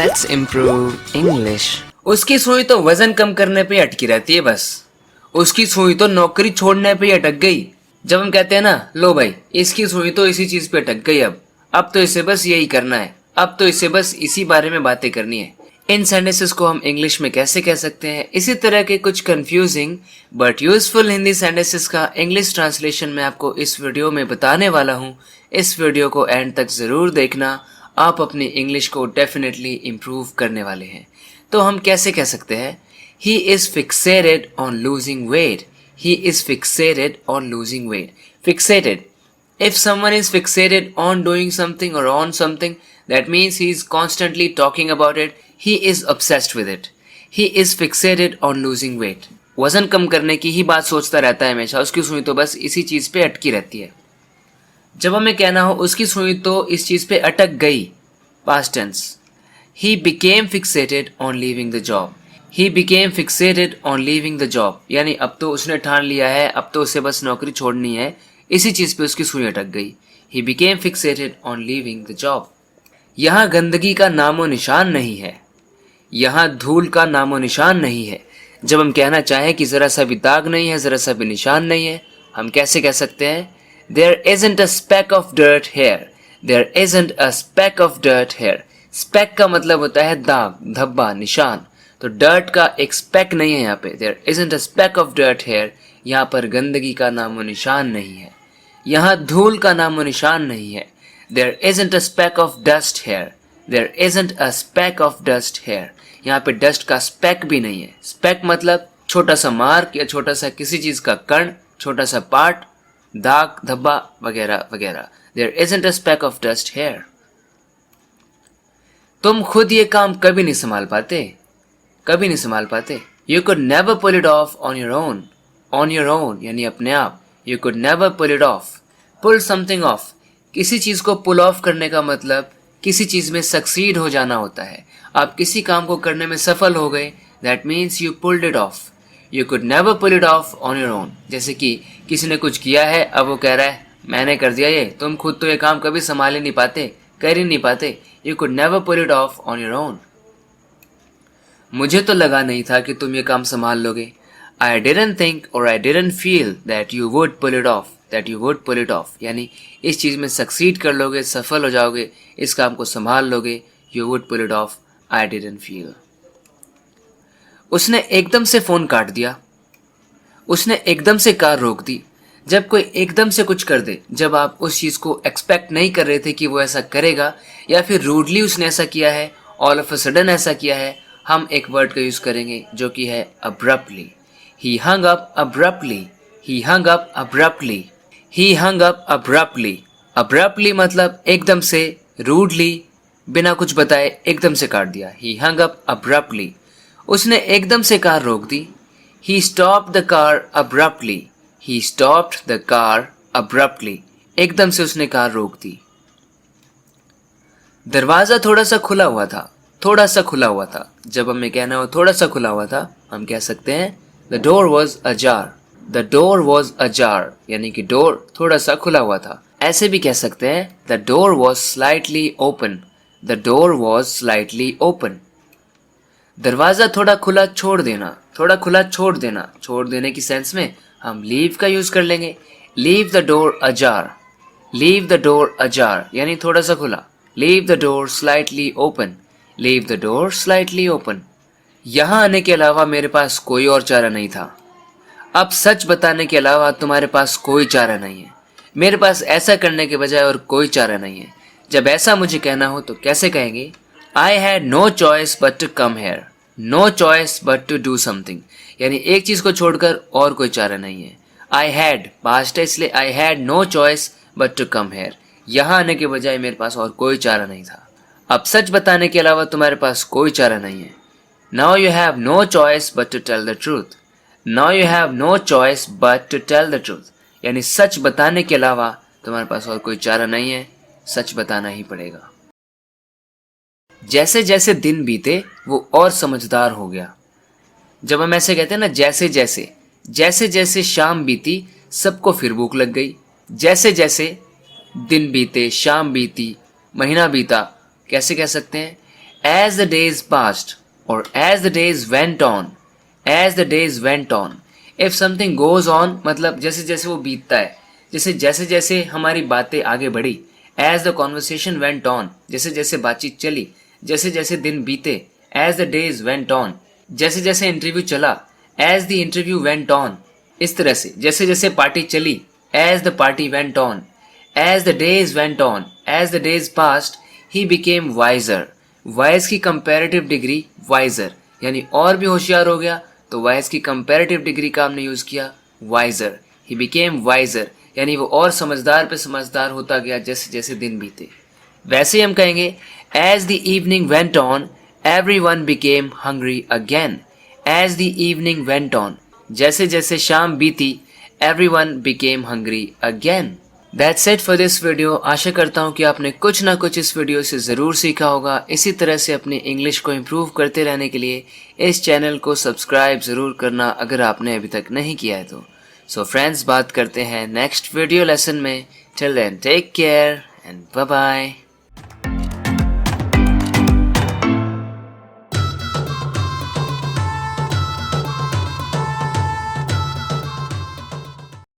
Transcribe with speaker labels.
Speaker 1: Let's improve English. उसकी सुई तो वजन कम करने पे अटकी रहती है बस। उसकी सुई तो नौकरी छोड़ने पे अटक गई। जब हम कहते हैं ना, लो भाई इसकी सुई तो इसी चीज पे अटक गई, अब तो इसे बस यही करना है, अब तो इसे बस इसी बारे में बातें करनी है। इन सेंटेंसेस को हम इंग्लिश में कैसे कह सकते हैं? इसी तरह के कुछ confusing but useful Hindi sentences का इंग्लिश ट्रांसलेशन मैं आपको इस वीडियो में बताने वाला हूँ। इस वीडियो को एंड तक जरूर देखना, आप अपनी इंग्लिश को डेफिनेटली इम्प्रूव करने वाले हैं। तो हम कैसे कह सकते हैं? He is fixated on losing weight. He is fixated on losing weight. Fixated, if someone is fixated on doing something or on something, that means he is constantly talking about it. He is obsessed with it. He is fixated on losing weight. वजन कम करने की ही बात सोचता रहता है हमेशा। उसकी सुई तो बस इसी चीज पे अटकी रहती है। जब हमें कहना हो उसकी सुई तो इस चीज पे अटक गई, past tense. He became fixated on leaving the job. He became fixated on leaving the job. यानी अब तो उसने ठान लिया है, अब तो उसे बस नौकरी छोड़नी है, इसी चीज पे उसकी सुई अटक गई। He became fixated on leaving the job. यहाँ गंदगी का नामो निशान नहीं है, यहाँ धूल का नामो निशान नहीं है। जब हम कहना चाहें कि जरा सा भी दाग नहीं है, जरा सा भी निशान नहीं है, हम कैसे कह सकते हैं? There isn't a speck of dirt here. There isn't a speck of dirt here. Speck का मतलब होता है दाग, धब्बा, निशान। तो dirt का एक speck नहीं है यहाँ पे। There isn't a speck of dirt here. यहाँ पर गंदगी का नामो निशान नहीं है, यहाँ धूल का नामो निशान नहीं है। There isn't a speck of dust here. There isn't a speck of dust here. यहाँ पे dust का speck भी नहीं है। speck मतलब छोटा सा मार्क या छोटा सा किसी चीज का कण, छोटा सा पार्ट, दाग, धब्बा वगैरह वगैरह। There isn't a speck of dust here. तुम खुद ये काम कभी नहीं संभाल पाते, कभी नहीं संभाल पाते। You could never pull it off on your own. On your own यानी अपने आप। You could never pull it off. Pull something off. किसी चीज को pull off करने का मतलब किसी चीज में succeed हो जाना होता है। आप किसी काम को करने में सफल हो गए, that means you pulled it off. You could never pull it off on your own. जैसे कि किसी ने कुछ किया है, अब वो कह रहा है मैंने कर दिया ये, तुम खुद तो ये काम कभी संभाल ही नहीं पाते, कर ही नहीं पाते। You could never pull it off on your own. मुझे तो लगा नहीं था कि तुम ये काम संभाल लोगे। I didn't think or I didn't feel that you would pull it off. That you would pull it off. यानी इस चीज में सक्सीड कर लोगे, सफल हो जाओगे, इस काम को संभाल लोगे। You would pull it off. I didn't feel. उसने एकदम से फोन काट दिया। उसने एकदम से कार रोक दी। जब कोई एकदम से कुछ कर दे, जब आप उस चीज को एक्सपेक्ट नहीं कर रहे थे कि वो ऐसा करेगा, या फिर रूडली उसने ऐसा किया है, ऑल ऑफ अ सडन ऐसा किया है, हम एक वर्ड का यूज करेंगे जो कि है abruptly. He hung up abruptly. He hung up abruptly. He hung up abruptly. Abruptly मतलब एकदम से, rudely, बिना कुछ बताए एकदम से काट दिया। He hung up abruptly. उसने एकदम से कार रोक दी। He stopped the car abruptly. He stopped the car abruptly. एकदम से उसने कार रोक दी। दरवाजा थोड़ा सा खुला हुआ था, थोड़ा सा खुला हुआ था। जब हमें कहना हो थोड़ा सा खुला हुआ था, हम कह सकते हैं The door was ajar. The door was ajar. यानी कि डोर थोड़ा सा खुला हुआ था। ऐसे भी कह सकते हैं The door was slightly open. The door was slightly open. दरवाजा थोड़ा खुला छोड़ देना, थोड़ा खुला छोड़ देना, छोड़ देने की सेंस में हम leave का यूज कर लेंगे। Leave the door ajar. Leave the door ajar यानी थोड़ा सा खुला। Leave the door slightly open. Leave the door slightly open. यहाँ आने के अलावा मेरे पास कोई और चारा नहीं था। अब सच बताने के अलावा तुम्हारे पास कोई चारा नहीं है। मेरे पास ऐसा करने के बजाय और कोई चारा नहीं है। जब ऐसा मुझे कहना हो तो कैसे कहेंगे? I had no choice but to come here. No choice but to do something. यानी एक चीज को छोड़कर और कोई चारा नहीं है। I had past है, इसलिए I had no choice but to come here. यहाँ आने के बजाय मेरे पास और कोई चारा नहीं था। अब सच बताने के अलावा तुम्हारे पास कोई चारा नहीं है। Now you have no choice but to tell the truth. Now you have no choice but to tell the truth. यानी सच बताने के अलावा तुम्हारे पास और कोई चारा नहीं है, सच बताना ही पड़ेगा। जैसे जैसे दिन बीते वो और समझदार हो गया। जब हम ऐसे कहते हैं ना, जैसे जैसे, जैसे जैसे शाम बीती सबको फिर भूख लग गई। जैसे जैसे दिन बीते, शाम बीती, महीना बीता, कैसे कह सकते हैं? as the days passed or as the days went on, as the days went on. If something goes on मतलब जैसे जैसे वो बीतता है, जैसे जैसे हमारी बातें आगे बढ़ी, as the conversation went on, जैसे जैसे बातचीत चली, जैसे जैसे दिन बीते, as the days went on, जैसे जैसे इंटरव्यू चला, as the interview went on, इस तरह से जैसे जैसे पार्टी चली, as the party went on, as the days went on, as the days passed, he became wiser. wise की comparative degree wiser, यानी और भी होशियार हो गया, तो wise की comparative degree का हमने यूज किया wiser. he became wiser, यानी वो और समझदार पे समझदार होता गया जैसे जैसे दिन बीते. वैसे हम कहेंगे as the evening went on, everyone became hungry again. As the evening went on, जैसे जैसे शाम बीती, everyone became hungry again. That's it for this video. आशा करता हूँ कि आपने कुछ ना कुछ इस वीडियो से ज़रूर सीखा होगा. इसी तरह से अपनी इंग्लिश को इम्प्रूव करते रहने के लिए इस चैनल को सब्सक्राइब ज़रूर करना अगर आपने अभी तक नहीं किया है तो. So friends, बात करते हैं नेक्स्ट वीडियो लेसन में. Till then, take care and bye bye.